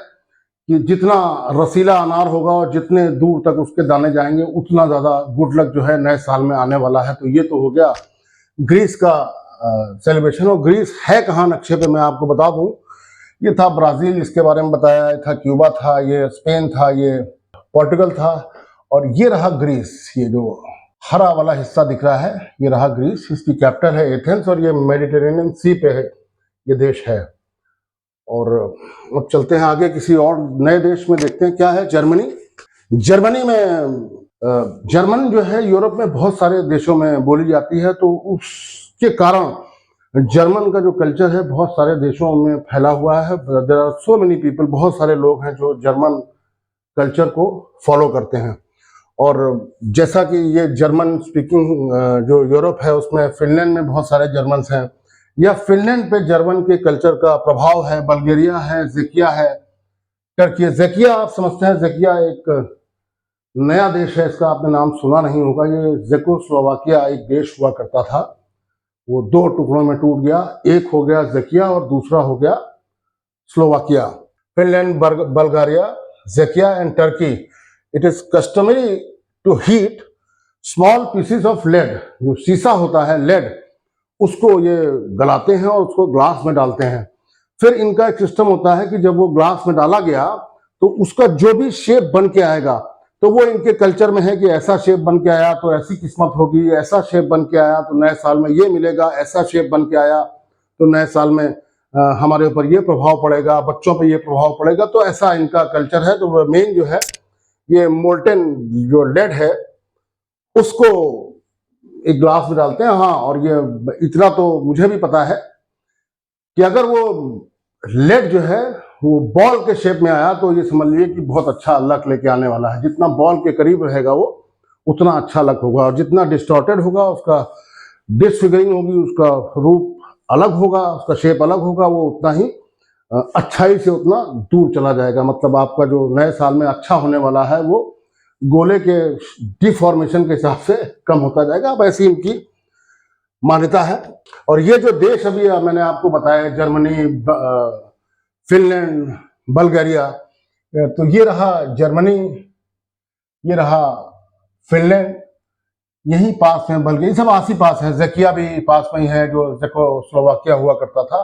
कि जितना रसीला अनार होगा और जितने दूर तक उसके दाने जाएंगे उतना ज़्यादा गुड लक जो है नए साल में आने वाला है। तो ये तो हो गया ग्रीस का सेलिब्रेशन। और ग्रीस है कहाँ नक्शे पे मैं आपको बता दूं, ये था ब्राज़ील, इसके बारे में बताया था, क्यूबा था, ये स्पेन था, ये पोर्टुगल था और ये रहा ग्रीस। ये जो हरा वाला हिस्सा दिख रहा है ये रहा ग्रीस। इसकी कैपिटल है एथेंस और ये मेडिटेरेनियन सी पे है ये देश है। और अब चलते हैं आगे किसी और नए देश में, देखते हैं क्या है। जर्मनी। जर्मनी में जर्मन जो है यूरोप में बहुत सारे देशों में बोली जाती है, तो उसके कारण जर्मन का जो कल्चर है बहुत सारे देशों में फैला हुआ है। There are so many people, बहुत सारे लोग हैं जो जर्मन कल्चर को फॉलो करते हैं। और जैसा कि ये जर्मन स्पीकिंग जो यूरोप है उसमें फिनलैंड में बहुत सारे जर्मन्स हैं, या फिनलैंड पे जर्मन के कल्चर का प्रभाव है। बल्गेरिया है, ज़ेकिया है, टर्की है। ज़ेकिया आप समझते हैं, ज़ेकिया एक नया देश है, इसका आपने नाम सुना नहीं होगा। ये ज़ेकोस्लोवाकिया एक देश हुआ करता था, वो दो टुकड़ों में टूट गया, एक हो गया ज़ेकिया और दूसरा हो गया स्लोवाकिया। फिनलैंड, बल्गारिया, ज़ेकिया and Turkey. It is customary to heat small pieces of lead, जो शीशा होता है लेड, उसको ये गलाते हैं और उसको ग्लास में डालते हैं। फिर इनका एक सिस्टम होता है कि जब वो ग्लास में डाला गया तो उसका जो भी शेप बन के आएगा, तो वो इनके कल्चर में है कि ऐसा शेप बन के आया तो ऐसी किस्मत होगी, ऐसा शेप बन के आया तो नए साल में ये मिलेगा, ऐसा शेप बन के आया तो नए साल में हमारे ऊपर ये प्रभाव पड़ेगा, बच्चों पे ये प्रभाव पड़ेगा। तो ऐसा इनका कल्चर है। तो मेन जो है ये मोल्टेन जो लेड है उसको एक ग्लास में डालते हैं। हाँ, और ये इतना तो मुझे भी पता है कि अगर वो लेड जो है वो बॉल के शेप में आया तो ये समझ लीजिए कि बहुत अच्छा लक लेके आने वाला है। जितना बॉल के करीब रहेगा वो उतना अच्छा लक होगा, और जितना डिस्टॉर्टेड होगा उसका डिसफिगरिंग होगी, उसका रूप अलग होगा, उसका शेप अलग होगा, वो उतना ही अच्छाई से उतना दूर चला जाएगा। मतलब आपका जो नए साल में अच्छा होने वाला है वो गोले के डिफॉर्मेशन के हिसाब से कम होता जाएगा। अब ऐसी इनकी मान्यता है। और ये जो देश अभी मैंने आपको बताया, जर्मनी, फिनलैंड, बल्गारिया, तो ये रहा जर्मनी, ये रहा फिनलैंड, यही पास में बल्गारिया, सब आस ही पास है। ज़ेकिया भी पास में ही है जो ज़ेकोस्लोवाकिया हुआ करता था।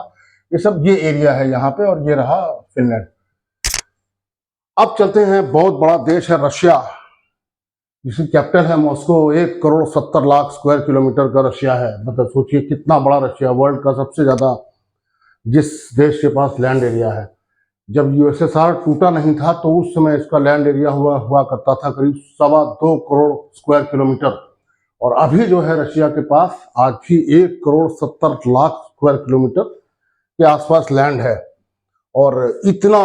ये सब ये एरिया है यहाँ पे, और ये रहा फिनलैंड। अब चलते हैं, बहुत बड़ा देश है रशिया, जिसकी कैपिटल है मॉस्को। 1,70,00,000 स्क्वायर किलोमीटर का रशिया है। मतलब सोचिए कितना बड़ा रशिया, वर्ल्ड का सबसे ज्यादा जिस देश के पास लैंड एरिया है। जब यूएसएसआर टूटा नहीं था तो उस समय इसका लैंड एरिया हुआ करता था करीब 2.25 करोड़ स्क्वायर किलोमीटर, और अभी जो है रशिया के पास आज भी 1,70,00,000 स्क्वायर किलोमीटर के आसपास लैंड है। और इतना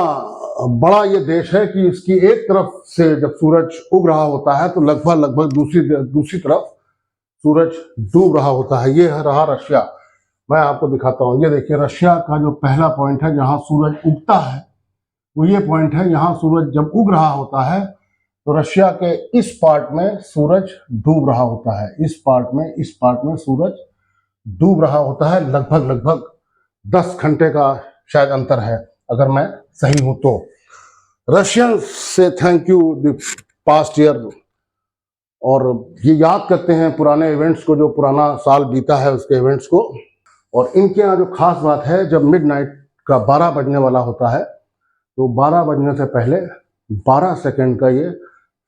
बड़ा ये देश है कि इसकी एक तरफ से जब सूरज उग रहा होता है तो लगभग दूसरी तरफ सूरज डूब रहा होता है। ये रहा रशिया। मैं आपको दिखाता हूँ। ये देखिए रशिया का जो पहला पॉइंट है जहाँ सूरज उगता है वो ये पॉइंट है। यहाँ सूरज जब उग रहा होता है तो रशिया के इस पार्ट में सूरज डूब रहा होता है। इस पार्ट में सूरज डूब रहा होता है। लगभग 10 घंटे का शायद अंतर है अगर मैं सही हूं तो। रशियन से thank you the past year, और ये याद करते हैं पुराने इवेंट्स को, जो पुराना साल बीता है उसके इवेंट्स को। और इनके यहाँ जो खास बात है, जब मिडनाइट का 12 बजने वाला होता है तो 12 बजने से पहले 12 सेकंड का ये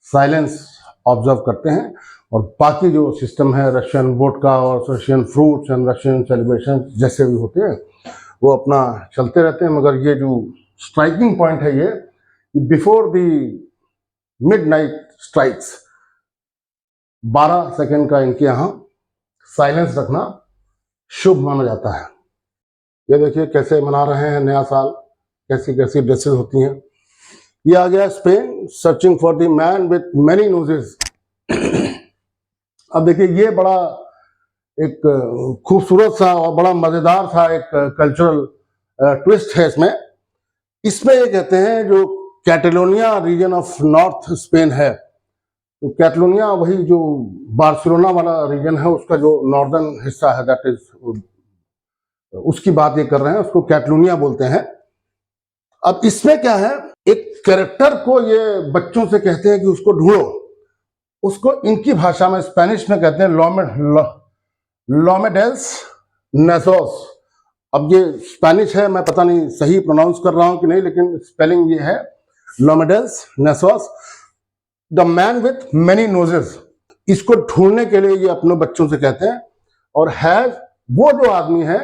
साइलेंस ऑब्जर्व करते हैं। और बाकी जो सिस्टम है रशियन वोडका और Russian fruits and Russian celebration जैसे भी होते हैं वो अपना चलते रहते हैं। मगर ये जो स्ट्राइकिंग पॉइंट है ये, before the midnight strikes 12 second का इनके यहाँ साइलेंस रखना शुभ माना जाता है। ये देखिए कैसे मना रहे हैं नया साल, कैसी कैसी ड्रेसेस होती हैं। ये आ गया Spain, searching for the man with many noses. अब देखिए ये बड़ा एक खूबसूरत सा और बड़ा मजेदार सा एक कल्चरल ट्विस्ट है इसमें। इसमें ये कहते हैं जो Catalonia region of north Spain है, तो कैटलोनिया वही जो बार्सिलोना वाला रीजन है उसका जो नॉर्दर्न हिस्सा है, दैट इज उसकी बात ये कर रहे हैं, उसको कैटलोनिया बोलते हैं। अब इसमें क्या है, एक कैरेक्टर को ये बच्चों से कहते हैं कि उसको ढूंढो। उसको इनकी भाषा में स्पेनिश में कहते हैं लोमेडेल्स नेसोस। अब ये स्पेनिश है, मैं पता नहीं सही प्रोनाउंस कर रहा हूं कि नहीं, लेकिन स्पेलिंग ये है लोमेडेल्स नेसोस, the man with many noses. इसको ढूंढने के लिए ये अपने बच्चों से कहते हैं। और हैज, वो जो आदमी है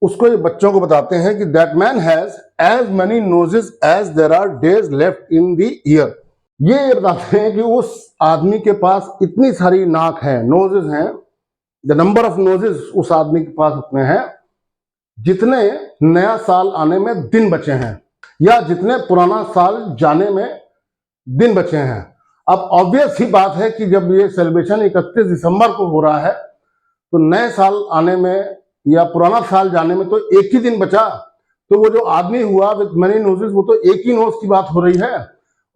उसको ये बच्चों को बताते हैं कि that man has as many noses as there are days left in the year. ये बताते हैं कि उस आदमी के पास इतनी सारी नाक है, नोजेस हैं, द नंबर ऑफ नोजेस उस आदमी के पास उतने हैं जितने नया साल आने में दिन बचे हैं, या जितने पुराना साल जाने में दिन बचे हैं। अब ऑब्वियस ही बात है कि जब ये सेलिब्रेशन 31 दिसंबर को हो रहा है तो नए साल आने में या पुराना साल जाने में तो एक ही दिन बचा। तो वो जो आदमी हुआ विद मेनी नोजेस, वो तो एक ही नोज की बात हो रही है।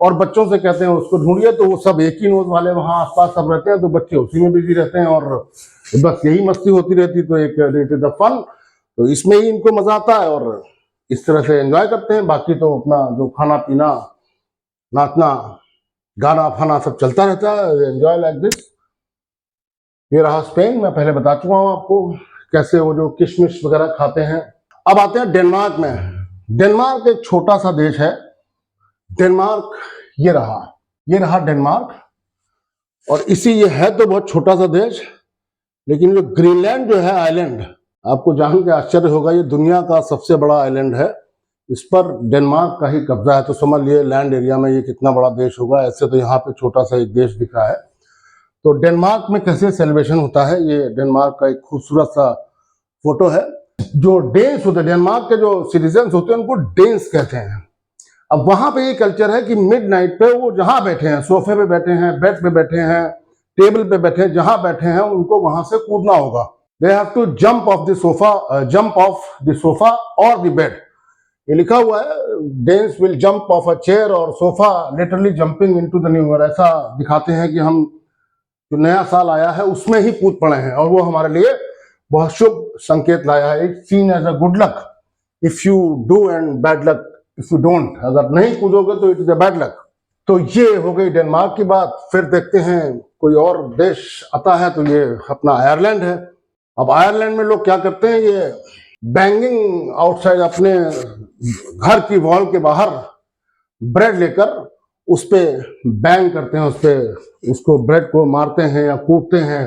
और बच्चों से कहते हैं उसको ढूंढिए, तो वो सब एक ही नोज वाले वहां आसपास सब रहते हैं, तो बच्चे उसी में बिजी रहते हैं और बस यही मस्ती होती रहती। तो एक इट इज द फन, तो इसमें ही इनको मजा आता है और इस तरह से एंजॉय करते हैं। बाकी तो अपना जो खाना पीना, नाचना, गाना फाना सब चलता रहता है, एंजॉय लाइक दिस। ये रहा स्पेन, मैं पहले बता चुका हूं आपको कैसे वो जो किशमिश वगैरह खाते हैं। अब आते हैं डेनमार्क में। डेनमार्क एक छोटा सा देश है। डेनमार्क ये रहा डेनमार्क। और इसी ये है तो बहुत छोटा सा देश, लेकिन जो ग्रीनलैंड जो है आइलैंड, आपको जान के आश्चर्य होगा, ये दुनिया का सबसे बड़ा आइलैंड है। इस पर डेनमार्क का ही कब्जा है, तो समझ लिए लैंड एरिया में ये कितना बड़ा देश होगा। ऐसे तो यहाँ पे छोटा सा एक देश दिख रहा है। तो डेनमार्क में कैसे सेलिब्रेशन होता है, ये डेनमार्क का एक खूबसूरत सा फोटो है। जो डेन्स होते हैं, डेनमार्क के जो सिटीजन्स होते हैं उनको डेन्स कहते हैं। अब वहां पे ये कल्चर है कि मिडनाइट पे वो जहां बैठे हैं, सोफे पे बैठे हैं, बेड पे बैठे हैं, टेबल पे बैठे हैं, जहां बैठे हैं उनको वहां से कूदना होगा। They have to jump off the sofa और द बेड। ये लिखा हुआ है, Danes will jump off a chair और sofa, literally jumping into the new year. ऐसा दिखाते हैं कि हम जो नया साल आया है उसमें ही कूद पड़े हैं और वो हमारे लिए बहुत शुभ संकेत लाया है। It's seen as a good luck if you do and bad luck if you don't. अगर नहीं कूदोगे तो it is a bad luck. तो ये हो गई डेनमार्क की बात। फिर देखते हैं कोई और देश आता है, तो ये अपना आयरलैंड है। अब आयरलैंड में लोग क्या करते हैं, ये बैंगिंग आउटसाइड, अपने घर की वॉल के बाहर ब्रेड लेकर उस पे बैंग करते हैं, उस पे उसको ब्रेड को मारते हैं या कूटते हैं,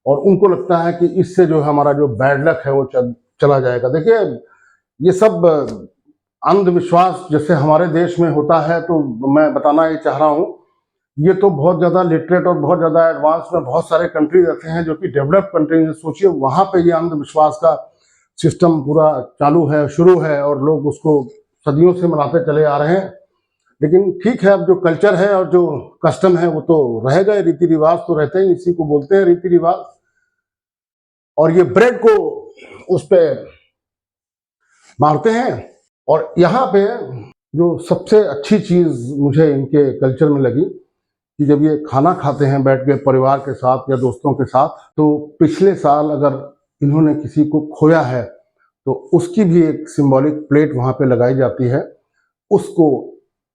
और उनको लगता है कि इससे जो हमारा जो बैड लक है वो चला जाएगा। देखिए ये सब अंधविश्वास जैसे हमारे देश में होता है, तो मैं बताना ये चाह रहा हूँ, ये तो बहुत ज्यादा लिटरेट और बहुत ज्यादा एडवांस में बहुत सारे कंट्रीज ऐसे हैं जो कि डेवलप्ड कंट्रीज। सोचिए वहां पे ये अंधविश्वास का सिस्टम पूरा चालू है, शुरू है, और लोग उसको सदियों से मनाते चले आ रहे हैं। लेकिन ठीक है, अब जो कल्चर है और जो कस्टम है वो तो रहेगा, रीति रिवाज तो रहते ही, इसी को बोलते हैं रीति रिवाज। और ये ब्रेड को उस पे मारते हैं। और यहाँ पे जो सबसे अच्छी चीज मुझे इनके कल्चर में लगी कि जब ये खाना खाते हैं बैठ के परिवार के साथ या दोस्तों के साथ, तो पिछले साल अगर इन्होंने किसी को खोया है तो उसकी भी एक सिंबॉलिक प्लेट वहाँ पे लगाई जाती है, उसको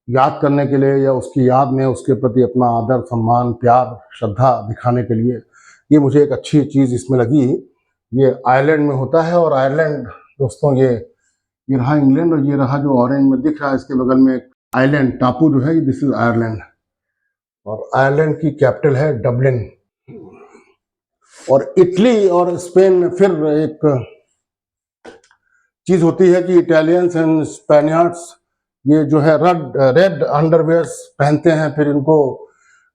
याद करने के लिए या उसकी याद में उसके प्रति अपना आदर, सम्मान, प्यार, श्रद्धा दिखाने के लिए। ये मुझे एक अच्छी चीज़ इसमें लगी। ये आयरलैंड में होता है, और आयरलैंड दोस्तों ये रहा इंग्लैंड, और ये रहा जो ऑरेंज में दिख रहा है इसके बगल में एक आइलैंड टापू जो है, दिस इज आयरलैंड। और आयरलैंड की कैपिटल है डबलिन। और इटली और स्पेन में फिर एक चीज होती है कि इटालियंस एंड स्पेनियर्ड्स ये जो है रेड अंडरवेयर्स पहनते हैं। फिर इनको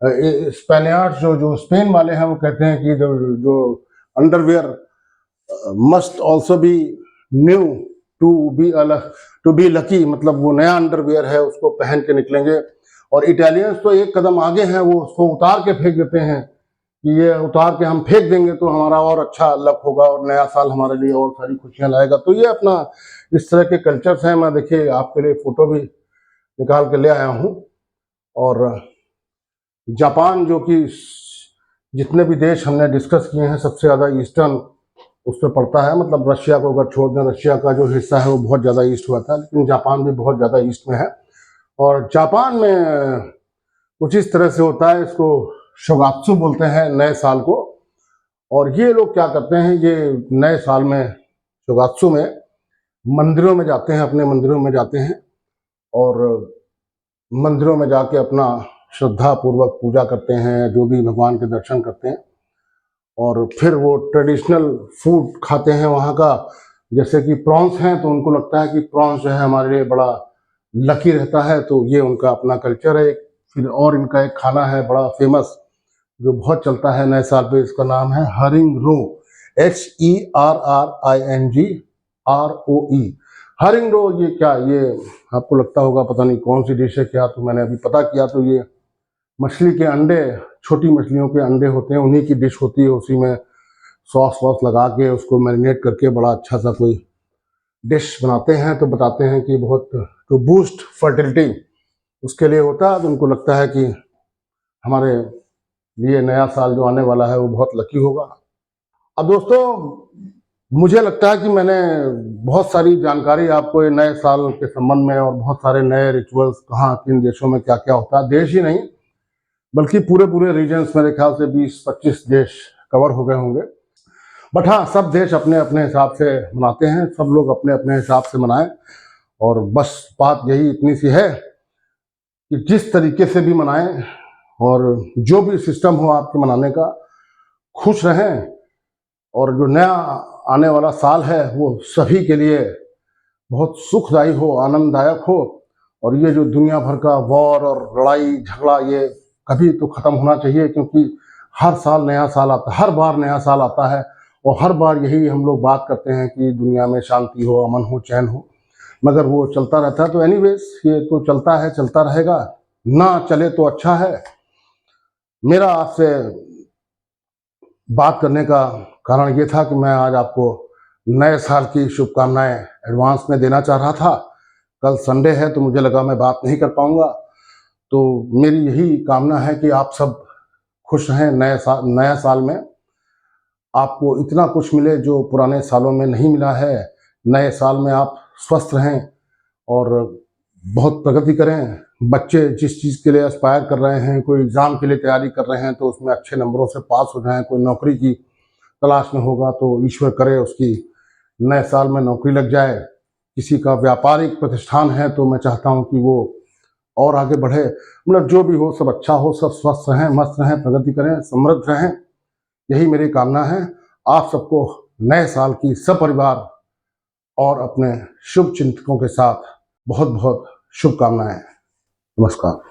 स्पेनियर्ड्स जो स्पेन वाले हैं वो कहते हैं कि जो underwear must also be new to be lucky, मतलब वो नया अंडरवेयर है उसको पहन के निकलेंगे। और इटालियंस तो एक कदम आगे हैं, वो उसको उतार के फेंक देते हैं कि ये उतार के हम फेंक देंगे तो हमारा और अच्छा लक होगा और नया साल हमारे लिए और सारी खुशियां लाएगा। तो ये अपना इस तरह के कल्चर्स हैं। मैं देखिए आपके लिए फोटो भी निकाल के ले आया हूँ। और जापान, जो कि जितने भी देश हमने डिस्कस किए हैं सबसे ज़्यादा ईस्टर्न उस पर पड़ता है, मतलब रशिया को अगर छोड़ दें, रशिया का जो हिस्सा है वो बहुत ज़्यादा ईस्ट हुआ था, लेकिन जापान भी बहुत ज़्यादा ईस्ट में है। और जापान में कुछ इस तरह से होता है, इसको शोगात्सु बोलते हैं नए साल को। और ये लोग क्या करते हैं, ये नए साल में शोगात्सु में मंदिरों में जाते हैं, अपने मंदिरों में जाते हैं और मंदिरों में जाके अपना श्रद्धा पूर्वक पूजा करते हैं, जो भी भगवान के दर्शन करते हैं। और फिर वो ट्रेडिशनल फूड खाते हैं वहाँ का, जैसे कि प्रॉन्स हैं, तो उनको लगता है कि प्रॉन्स जो है हमारे लिए बड़ा लकी रहता है, तो ये उनका अपना कल्चर है। फिर और इनका एक खाना है बड़ा फेमस जो बहुत चलता है नए साल पे, इसका नाम है हरिंग रो, HERRINGROE, हरिंग रो। ये क्या, ये आपको लगता होगा पता नहीं कौन सी डिश है क्या, तो मैंने अभी पता किया तो ये मछली के अंडे, छोटी मछलियों के अंडे होते हैं, उन्हीं की डिश होती है। उसी में सॉस वॉस लगा के उसको मैरिनेट करके बड़ा अच्छा सा कोई डिश बनाते हैं। तो बताते हैं कि बहुत टू बूस्ट फर्टिलिटी उसके लिए होता है। तो उनको लगता है कि हमारे लिए नया साल जो आने वाला है वो बहुत लकी होगा। अब दोस्तों मुझे लगता है कि मैंने बहुत सारी जानकारी आपको ये नए साल के संबंध में और बहुत सारे नए रिचुअल्स, कहाँ किन देशों में क्या क्या होता है, देश ही नहीं बल्कि पूरे रीजन्स, मेरे ख्याल से 20-25 देश कवर हो गए होंगे। बट हाँ, सब देश अपने अपने हिसाब से मनाते हैं, सब लोग अपने अपने हिसाब से मनाएं। और बस बात यही इतनी सी है कि जिस तरीके से भी मनाएं और जो भी सिस्टम हो आपके मनाने का, खुश रहें। और जो नया आने वाला साल है वो सभी के लिए बहुत सुखदायी हो, आनंददायक हो। और ये जो दुनिया भर का वॉर और लड़ाई झगड़ा, ये कभी तो ख़त्म होना चाहिए, क्योंकि हर साल नया साल आता है, हर बार नया साल आता है और हर बार यही हम लोग बात करते हैं कि दुनिया में शांति हो, अमन हो, चैन हो, मगर वो चलता रहता है। तो एनीवेज ये तो चलता है, चलता रहेगा, ना चले तो अच्छा है। मेरा आपसे बात करने का कारण ये था कि मैं आज आपको नए साल की शुभकामनाएं एडवांस में देना चाह रहा था। कल संडे है तो मुझे लगा मैं बात नहीं कर पाऊंगा, तो मेरी यही कामना है कि आप सब खुश रहें। नया साल में आपको इतना कुछ मिले जो पुराने सालों में नहीं मिला है। नए साल में आप स्वस्थ रहें और बहुत प्रगति करें। बच्चे जिस चीज़ के लिए एस्पायर कर रहे हैं, कोई एग्ज़ाम के लिए तैयारी कर रहे हैं, तो उसमें अच्छे नंबरों से पास हो जाएं। कोई नौकरी की तलाश में होगा तो ईश्वर करे उसकी नए साल में नौकरी लग जाए। किसी का व्यापारिक प्रतिष्ठान है तो मैं चाहता हूं कि वो और आगे बढ़े। मतलब जो भी हो सब अच्छा हो, सब स्वस्थ रहें, मस्त रहें, प्रगति करें, समृद्ध रहें, यही मेरी कामना है। आप सबको नए साल की सपरिवार और अपने शुभ चिंतकों के साथ बहुत बहुत शुभकामनाएं। नमस्कार।